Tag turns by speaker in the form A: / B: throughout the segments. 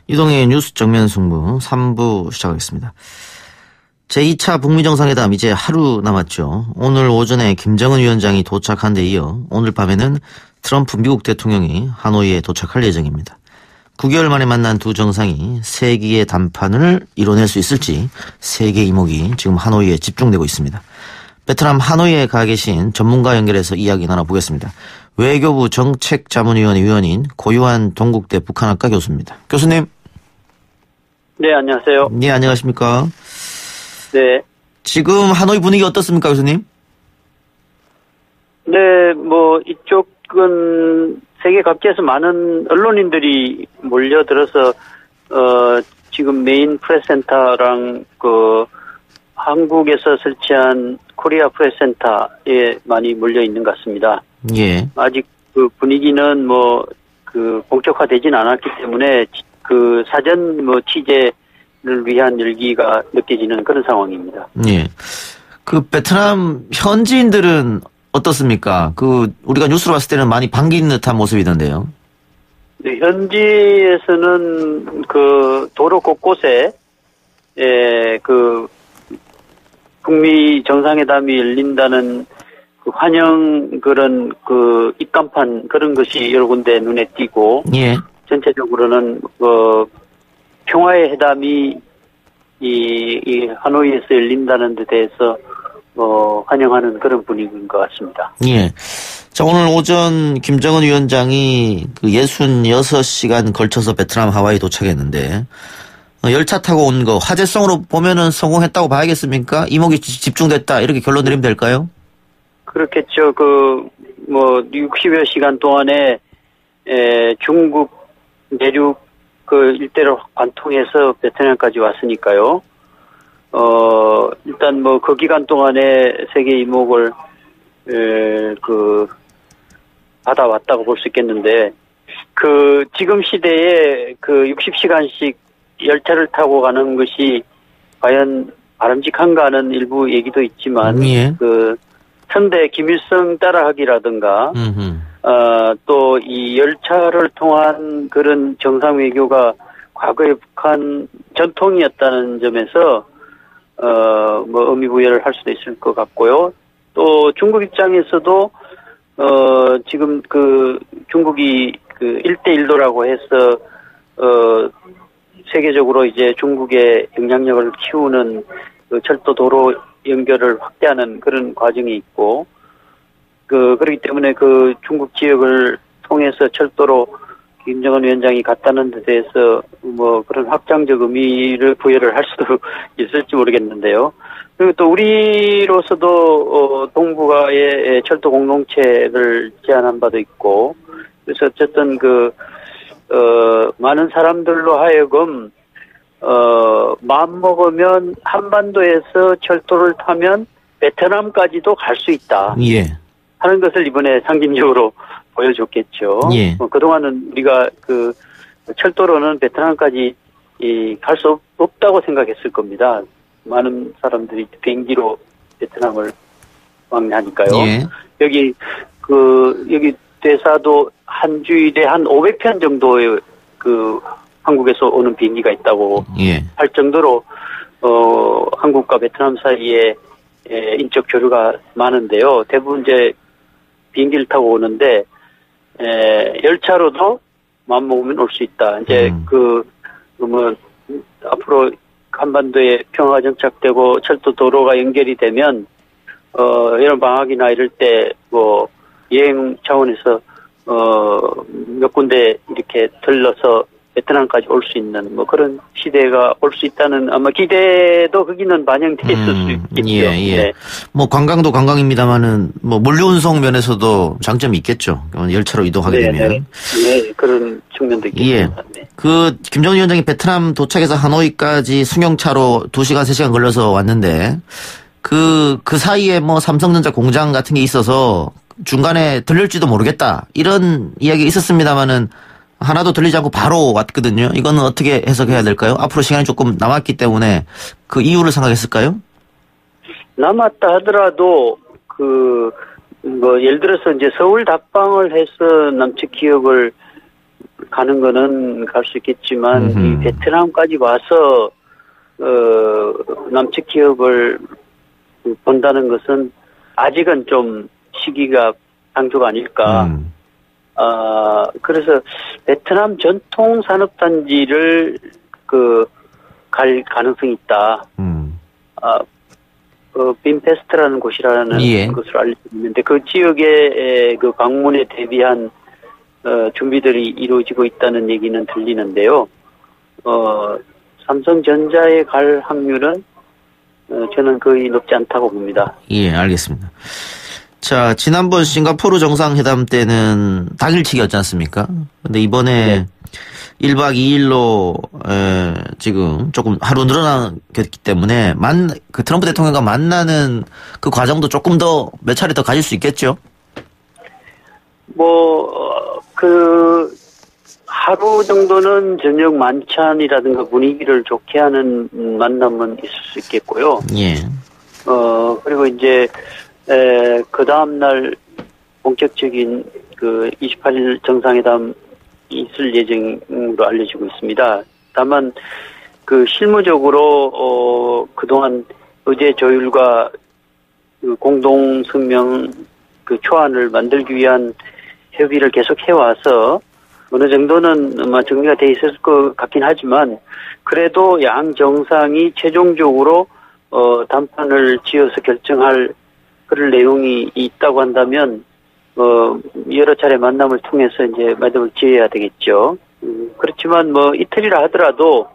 A: 이동의 뉴스 정면 승부 3부 시작하겠습니다. 제2차 북미 정상회담 이제 하루 남았죠. 오늘 오전에 김정은 위원장이 도착한 데 이어 오늘 밤에는 트럼프 미국 대통령이 하노이에 도착할 예정입니다. 9개월 만에 만난 두 정상이 세기의 담판을 이뤄낼 수 있을지 세계 이목이 지금 하노이에 집중되고 있습니다. 베트남 하노이에 가 계신 전문가 연결해서 이야기 나눠보겠습니다. 외교부 정책자문위원회 위원인 고유한 동국대 북한학과 교수입니다. 교수님.
B: 네, 안녕하세요.
A: 네, 안녕하십니까.
B: 네.
A: 지금 하노이 분위기 어떻습니까, 교수님?
B: 네, 이쪽은 세계 각지에서 많은 언론인들이 몰려들어서, 지금 메인 프레스센터랑 한국에서 설치한 코리아 프레스센터에 많이 몰려 있는 것 같습니다.
A: 예.
B: 아직 그 분위기는 본격화되진 않았기 때문에 사전 취재를 위한 열기가 느껴지는 그런 상황입니다.
A: 예. 베트남 현지인들은 어떻습니까? 우리가 뉴스로 봤을 때는 많이 반긴 듯한 모습이던데요.
B: 네, 현지에서는 도로 곳곳에, 북미 정상회담이 열린다는 환영 입간판 그런 것이 여러 군데 눈에 띄고,
A: 예.
B: 전체적으로는 평화의 회담이 이 하노이에서 열린다는 데 대해서 환영하는 그런 분위기인 것 같습니다.
A: 예. 자, 오늘 오전 김정은 위원장이 66시간 걸쳐서 베트남 하와이 도착했는데 열차 타고 온 거 화제성으로 보면은 성공했다고 봐야겠습니까? 이목이 집중됐다 이렇게 결론 내리면 될까요?
B: 그렇겠죠. 60여 시간 동안에 중국 내륙 일대를 관통해서 베트남까지 왔으니까요. 일단 그 기간 동안에 세계 이목을 받아왔다고 볼 수 있겠는데, 지금 시대에 60시간씩 열차를 타고 가는 것이 과연 바람직한가 하는 일부 얘기도 있지만,
A: 예.
B: 선대 김일성 따라하기라든가, 또 이 열차를 통한 그런 정상 외교가 과거의 북한 전통이었다는 점에서, 의미 부여를 할 수도 있을 것 같고요. 또 중국 입장에서도, 지금 중국이 1대1도라고 해서, 세계적으로 이제 중국의 영향력을 키우는 철도 도로 연결을 확대하는 그런 과정이 있고, 그렇기 때문에 중국 지역을 통해서 철도로 김정은 위원장이 갔다는 데 대해서 그런 확장적 의미를 부여를 할 수도 있을지 모르겠는데요. 그리고 또 우리로서도 동북아의 철도 공동체를 제안한 바도 있고, 그래서 어쨌든 많은 사람들로 하여금 마음 먹으면 한반도에서 철도를 타면 베트남까지도 갈 수 있다.
A: 예.
B: 하는 것을 이번에 상징적으로 보여줬겠죠.
A: 예.
B: 그동안은 우리가 철도로는 베트남까지 갈 수 없다고 생각했을 겁니다. 많은 사람들이 비행기로 베트남을 왕래하니까요.
A: 예.
B: 여기 대사도 한 주일에 한 500편 정도의 한국에서 오는 비행기가 있다고
A: 예.
B: 할 정도로 한국과 베트남 사이에 인적 교류가 많은데요. 대부분 이제 비행기를 타고 오는데 열차로도 마음 먹으면 올 수 있다. 이제 앞으로 한반도에 평화가 정착되고 철도 도로가 연결이 되면 이런 방학이나 이럴 때 여행 차원에서 몇 군데 이렇게 들러서 베트남까지 올 수 있는 그런 시대가 올 수 있다는 아마 기대도 거기는 반영돼 있을 수 있겠죠.
A: 예, 예.
B: 네.
A: 관광도 관광입니다만은 물류운송 면에서도 장점이 있겠죠. 열차로 이동하게 되면.
B: 네, 그런 측면도 있겠습니다.
A: 예.
B: 네.
A: 김정은 위원장이 베트남 도착해서 하노이까지 승용차로 2시간, 3시간 걸려서 왔는데 그 사이에 삼성전자 공장 같은 게 있어서 중간에 들릴지도 모르겠다. 이런 이야기 있었습니다만은 하나도 들리지 않고 바로 왔거든요. 이거는 어떻게 해석해야 될까요? 앞으로 시간이 조금 남았기 때문에 그 이유를 생각했을까요?
B: 남았다 하더라도 예를 들어서 이제 서울 답방을 해서 남측 기업을 가는 거는 갈 수 있겠지만 이 베트남까지 와서 남측 기업을 본다는 것은 아직은 좀 시기가 당초가 아닐까. 그래서 베트남 전통산업단지를 갈 가능성이 있다. 빈페스트라는 곳이라는
A: 예.
B: 것으로 알려져 있는데 그 지역의 그 방문에 대비한 준비들이 이루어지고 있다는 얘기는 들리는데요. 삼성전자에 갈 확률은 저는 거의 높지 않다고 봅니다.
A: 예, 알겠습니다. 자, 지난번 싱가포르 정상회담 때는 당일치기였지 않습니까? 근데 이번에 네. 1박 2일로 지금 조금 하루 늘어났기 때문에 그 트럼프 대통령과 만나는 그 과정도 조금 더 몇 차례 더 가질 수 있겠죠?
B: 하루 정도는 저녁 만찬이라든가 분위기를 좋게 하는 만남은 있을 수 있겠고요.
A: 예.
B: 그리고 이제 그 다음날 본격적인 그 28일 정상회담 있을 예정으로 알려지고 있습니다. 다만 그 실무적으로 그동안 의제 조율과 그 공동 성명 그 초안을 만들기 위한 협의를 계속 해와서 어느 정도는 아마 정리가 돼 있을 것 같긴 하지만 그래도 양 정상이 최종적으로 담판을 지어서 결정할 그럴 내용이 있다고 한다면 여러 차례 만남을 통해서 이제 마담을 지어야 되겠죠. 그렇지만 이틀이라 하더라도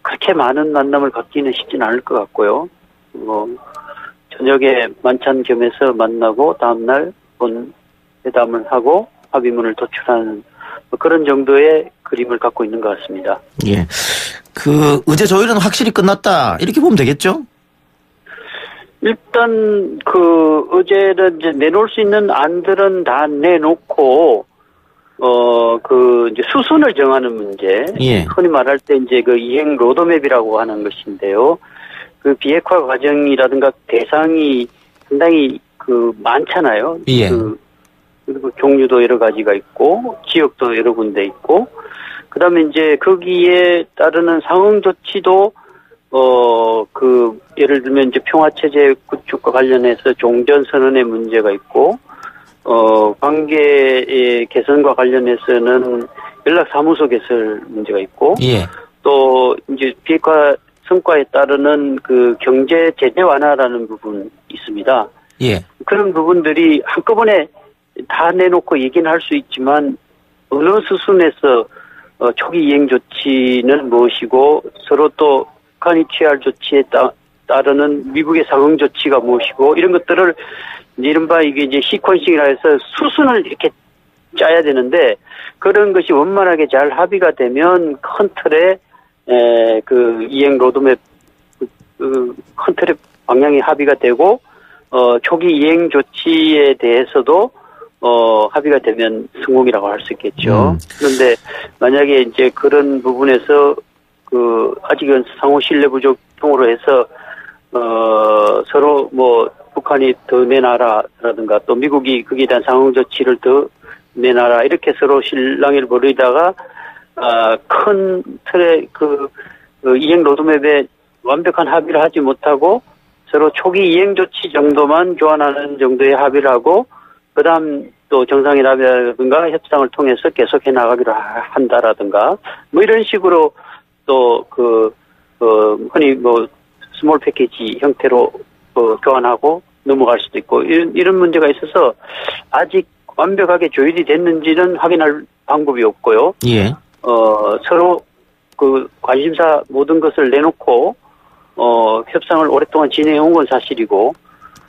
B: 그렇게 많은 만남을 갖기는 쉽지는 않을 것 같고요. 저녁에 만찬 겸해서 만나고 다음날 본 회담을 하고 합의문을 도출하는 그런 정도의 그림을 갖고 있는 것 같습니다.
A: 예. 그 의제 조율은 확실히 끝났다 이렇게 보면 되겠죠?
B: 일단 그 의제를 이제 내놓을 수 있는 안들은 다 내놓고 이제 수순을 정하는 문제.
A: 예.
B: 흔히 말할 때 이제 그 이행 로드맵이라고 하는 것인데요. 그 비핵화 과정이라든가 대상이 상당히 많잖아요.
A: 예.
B: 그리고 종류도 여러 가지가 있고 지역도 여러 군데 있고 그다음에 이제 거기에 따르는 상응 조치도 예를 들면 이제 평화체제 구축과 관련해서 종전선언의 문제가 있고 관계의 개선과 관련해서는 연락사무소 개설 문제가 있고
A: 예.
B: 또 이제 비핵화 성과에 따르는 그 경제 제재 완화라는 부분이 있습니다.
A: 예.
B: 그런 부분들이 한꺼번에 다 내놓고 얘기는 할 수 있지만 어느 수순에서 초기 이행 조치는 무엇이고 서로 또 북한이 취할 조치에 따르는 미국의 상응 조치가 무엇이고 이런 것들을 이른바 이게 이제 시퀀싱이라 해서 수순을 이렇게 짜야 되는데 그런 것이 원만하게 잘 합의가 되면 큰 틀에 그 이행 로드맵 큰 틀의 방향이 합의가 되고 초기 이행 조치에 대해서도 합의가 되면 성공이라고 할 수 있겠죠. 그런데 만약에 이제 그런 부분에서 아직은 상호 신뢰 부족으로 해서 서로 북한이 더 내놔라라든가 또 미국이 거기에 대한 상응 조치를 더 내놔라 이렇게 서로 실랑이를 벌이다가 큰 틀의 이행 로드맵에 완벽한 합의를 하지 못하고 서로 초기 이행 조치 정도만 교환하는 정도의 합의를 하고 그다음 또 정상회담이라든가 협상을 통해서 계속해 나가기로 한다라든가 이런 식으로 또 흔히 스몰 패키지 형태로 교환하고 넘어갈 수도 있고 이런 문제가 있어서 아직 완벽하게 조율이 됐는지는 확인할 방법이 없고요.
A: 예.
B: 서로 관심사 모든 것을 내놓고 협상을 오랫동안 진행해 온 건 사실이고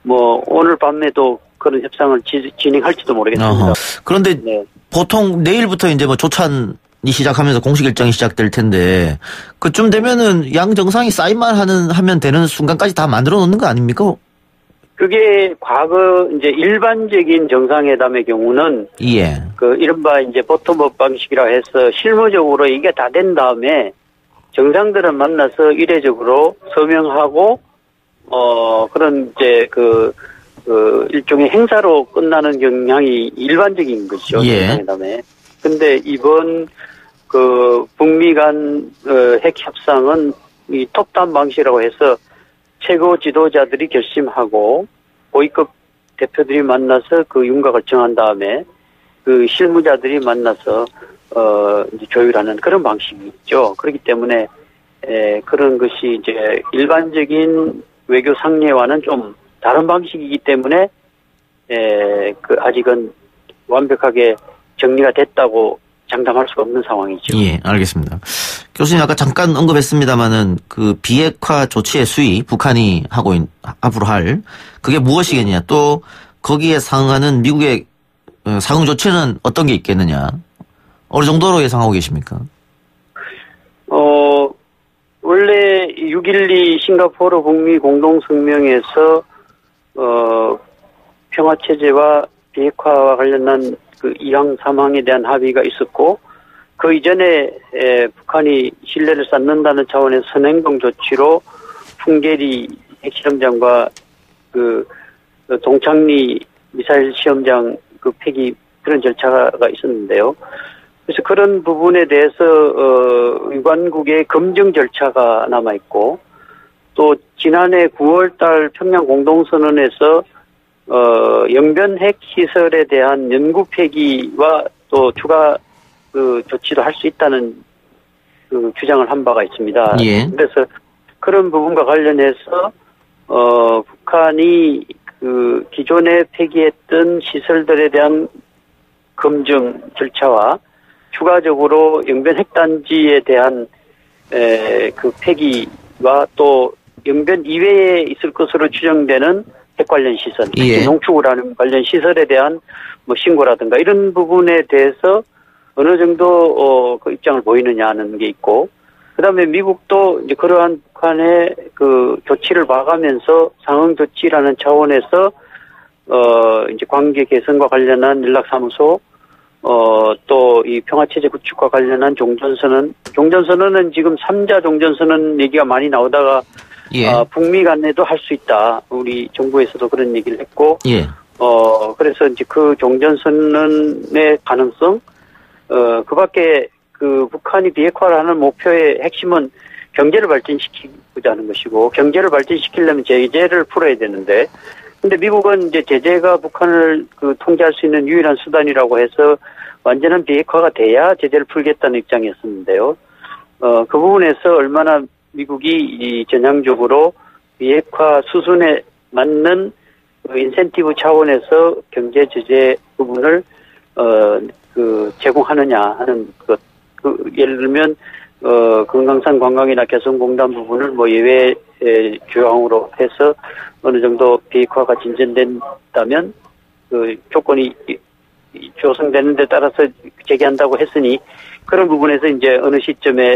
B: 오늘 밤에도 그런 협상을 진행할지도 모르겠습니다.
A: 어허. 그런데
B: 네.
A: 보통 내일부터 이제 조찬이 시작하면서 공식 일정이 시작될 텐데 그쯤 되면은 양 정상이 사인만 하면 되는 순간까지 다 만들어 놓는 거 아닙니까?
B: 그게 과거 이제 일반적인 정상회담의 경우는
A: 예.
B: 이른바 이제 보텀업 방식이라 해서 실무적으로 이게 다 된 다음에 정상들은 만나서 이례적으로 서명하고 그런 이제 일종의 행사로 끝나는 경향이 일반적인 것이죠.
A: 예.
B: 정상회담에. 근데 이번 북미 간 핵 협상은 이 톱다운 방식이라고 해서 최고 지도자들이 결심하고 고위급 대표들이 만나서 그 윤곽을 정한 다음에 그 실무자들이 만나서 이제 조율하는 그런 방식이 있죠. 그렇기 때문에 그런 것이 이제 일반적인 외교 상례와는 좀 다른 방식이기 때문에 아직은 완벽하게 정리가 됐다고 장담할 수가 없는 상황이죠.
A: 예, 알겠습니다. 교수님 아까 잠깐 언급했습니다마는 그 비핵화 조치의 수위 북한이 앞으로 할 그게 무엇이겠냐 또 거기에 상응하는 미국의 상응 조치는 어떤 게 있겠느냐 어느 정도로 예상하고 계십니까?
B: 원래 6.12 싱가포르 북미 공동성명에서 평화체제와 비핵화와 관련한 그 2항, 3항에 대한 합의가 있었고 그 이전에 북한이 신뢰를 쌓는다는 차원의 선행동 조치로 풍계리 핵실험장과 그 동창리 미사일 시험장 그 폐기 그런 절차가 있었는데요. 그래서 그런 부분에 대해서 유관국의 검증 절차가 남아 있고 또 지난해 9월달 평양 공동선언에서 영변 핵 시설에 대한 연구 폐기와 또 추가 그 조치도 할 수 있다는 그 주장을 한 바가 있습니다.
A: 예.
B: 그래서 그런 부분과 관련해서 북한이 그 기존에 폐기했던 시설들에 대한 검증 절차와 추가적으로 영변 핵단지에 대한 그 폐기와 또 영변 이외에 있을 것으로 추정되는 핵 관련 시설, 특히 농축을 하는 관련 시설에 대한 뭐 신고라든가 이런 부분에 대해서 어느 정도 그 입장을 보이느냐 하는 게 있고, 그다음에 미국도 이제 그러한 북한의 그 조치를 봐가면서 상응 조치라는 차원에서 이제 관계 개선과 관련한 연락사무소 또 이 평화체제 구축과 관련한 종전선언은 지금 3자 종전선언 얘기가 많이 나오다가 북미 간에도 할 수 있다. 우리 정부에서도 그런 얘기를 했고, 그래서 이제 그 종전선언의 가능성, 그 밖에 그 북한이 비핵화를 하는 목표의 핵심은 경제를 발전시키고자 하는 것이고, 경제를 발전시키려면 제재를 풀어야 되는데, 근데 미국은 이제 제재가 북한을 그 통제할 수 있는 유일한 수단이라고 해서 완전한 비핵화가 돼야 제재를 풀겠다는 입장이었었는데요. 그 부분에서 얼마나 미국이 이 전향적으로 비핵화 수순에 맞는 그 인센티브 차원에서 경제 제재 부분을 그 제공하느냐 하는 것. 예를 들면 금강산 관광이나 개성공단 부분을 뭐 예외 조항으로 해서 어느 정도 비핵화가 진전된다면 그 조건이 조성되는 데 따라서 제기한다고 했으니 그런 부분에서 이제 어느 시점에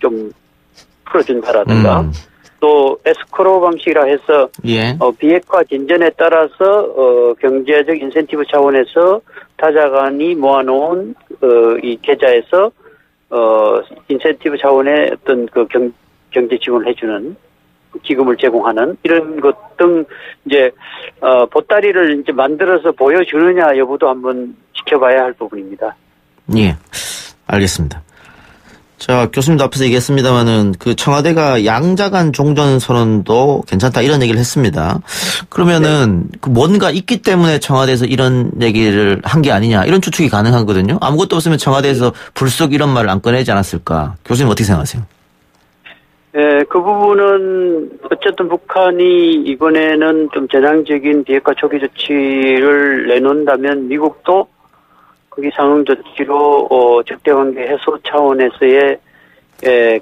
B: 좀 풀어준다라든가 또 에스크로 방식이라 해서 비핵화 진전에 따라서 경제적 인센티브 차원에서 타자 간이 모아놓은 이 계좌에서 인센티브 차원의 어떤 그 경제 지원을 해주는 기금을 제공하는 이런 것 등 이제 보따리를 이제 만들어서 보여주느냐 여부도 한번 지켜봐야 할 부분입니다.
A: 예, 알겠습니다. 자, 교수님도 앞에서 얘기했습니다마는 그 청와대가 양자간 종전 선언도 괜찮다 이런 얘기를 했습니다. 그러면은 그 뭔가 있기 때문에 청와대에서 이런 얘기를 한 게 아니냐 이런 추측이 가능하거든요. 아무것도 없으면 청와대에서 불쑥 이런 말을 안 꺼내지 않았을까? 교수님 어떻게 생각하세요?
B: 그 부분은 어쨌든 북한이 이번에는 좀 전향적인 비핵화 초기 조치를 내놓는다면 미국도 거기 상응 조치로 적대관계 해소 차원에서의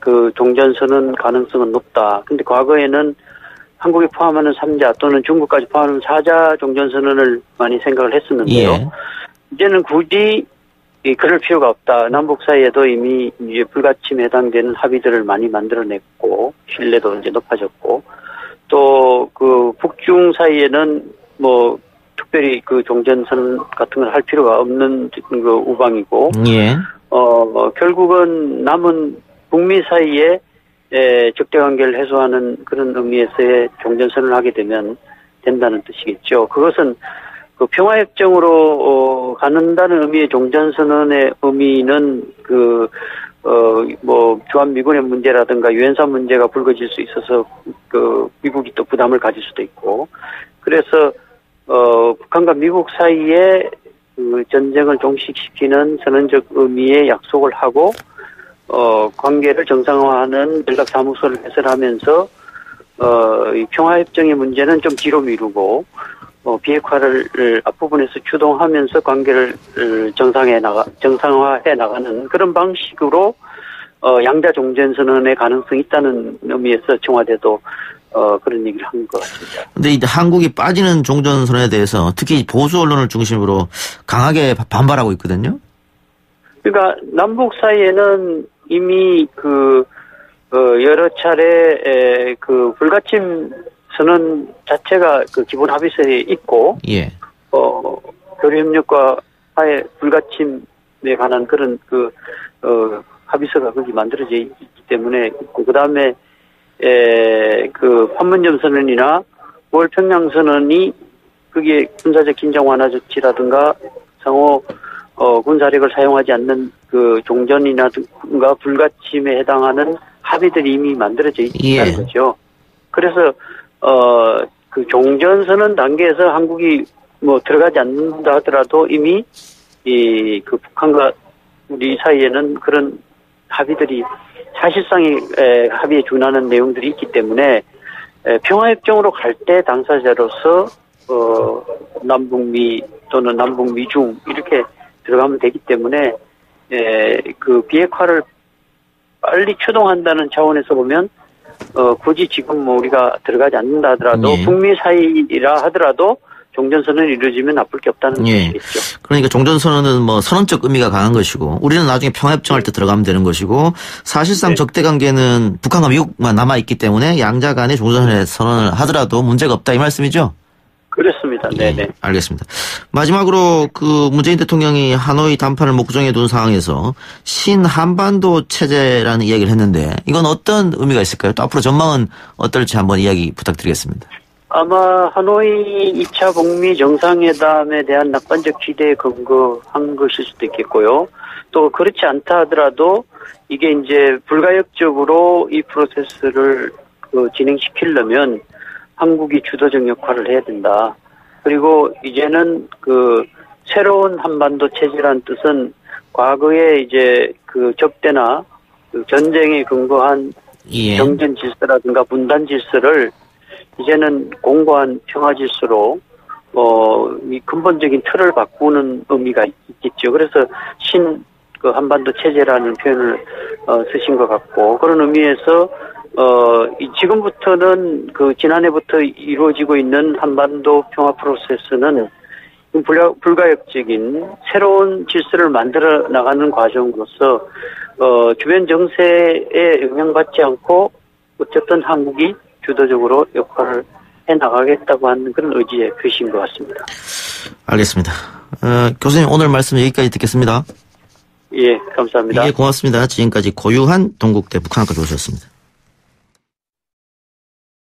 B: 그 종전선언 가능성은 높다. 근데 과거에는 한국이 포함하는 3자 또는 중국까지 포함하는 4자 종전선언을 많이 생각을 했었는데요. 이제는 굳이 그럴 필요가 없다. 남북 사이에도 이미 이제 불가침에 해당되는 합의들을 많이 만들어냈고 신뢰도 이제 높아졌고 또 그 북중 사이에는 뭐 특별히 그 종전선언 같은 걸 할 필요가 없는 그 우방이고 결국은 남은 북미 사이에 적대 관계를 해소하는 그런 의미에서의 종전선언을 하게 되면 된다는 뜻이겠죠. 그것은 그 평화협정으로 가는다는 의미의 종전선언의 의미는 주한미군의 문제라든가 유엔사 문제가 불거질 수 있어서 미국이 또 부담을 가질 수도 있고, 그래서 북한과 미국 사이에 그 전쟁을 종식시키는 선언적 의미의 약속을 하고 관계를 정상화하는 연락사무소를 개설하면서 이 평화협정의 문제는 좀 뒤로 미루고 비핵화를 앞부분에서 주동하면서 관계를 정상화해 나가는 그런 방식으로 양자 종전선언의 가능성이 있다는 의미에서 청와대도 그런 얘기를 한 것 같습니다.
A: 그런데 한국이 빠지는 종전선언에 대해서 특히 보수 언론을 중심으로 강하게 반발하고 있거든요.
B: 그러니까 남북 사이에는 이미 여러 차례 불가침 선언 자체가 기본 합의서에 있고, 예. 교류협력과 화해 불가침에 관한 그런 합의서가 거기 만들어져 있기 때문에 있고, 그 다음에 판문점 선언이나 5월 평양 선언이 그게 군사적 긴장 완화 조치라든가 상호 군사력을 사용하지 않는 종전이라든가 불가침에 해당하는 합의들이 이미 만들어져 있다는 거죠. 그래서 종전선언 단계에서 한국이 들어가지 않는다 하더라도 이미 북한과 우리 사이에는 그런 합의들이 사실상의 합의에 준하는 내용들이 있기 때문에 평화협정으로 갈 때 당사자로서 남북미 또는 남북미중 이렇게 들어가면 되기 때문에 비핵화를 빨리 추동한다는 차원에서 보면 굳이 지금 우리가 들어가지 않는다 하더라도 북미 사이라 하더라도 종전선언이 이루어지면 나쁠 게 없다는 뜻이겠죠.
A: 그러니까 종전선언은 선언적 의미가 강한 것이고 우리는 나중에 평화협정할 때 들어가면 되는 것이고 사실상 적대관계는 북한과 미국만 남아있기 때문에 양자 간에 종전선언을 하더라도 문제가 없다 이 말씀이죠?
B: 그렇습니다. 네네.
A: 알겠습니다. 마지막으로 문재인 대통령이 하노이 담판을 목전에 둔 상황에서 신한반도 체제라는 이야기를 했는데 이건 어떤 의미가 있을까요? 또 앞으로 전망은 어떨지 한번 이야기 부탁드리겠습니다.
B: 아마 하노이 2차 북미 정상회담에 대한 낙관적 기대에 근거한 것일 수도 있겠고요. 또 그렇지 않다 하더라도 이게 이제 불가역적으로 이 프로세스를 진행시키려면 한국이 주도적 역할을 해야 된다. 그리고 이제는 새로운 한반도 체제라는 뜻은 과거에 이제 적대나 전쟁에 근거한 정전 질서라든가 분단 질서를 이제는 공고한 평화 질서로 이 근본적인 틀을 바꾸는 의미가 있겠죠. 그래서 한반도 체제라는 표현을 쓰신 것 같고, 그런 의미에서 지금부터는 지난해부터 이루어지고 있는 한반도 평화 프로세스는 불가역적인 새로운 질서를 만들어 나가는 과정으로서 주변 정세에 영향받지 않고 어쨌든 한국이 주도적으로 역할을 해 나가겠다고 하는 그런 의지의 표시인 것 같습니다.
A: 알겠습니다. 교수님 오늘 말씀 여기까지 듣겠습니다.
B: 예, 감사합니다.
A: 예, 고맙습니다. 지금까지 고유한 동국대 북한학과 교수였습니다.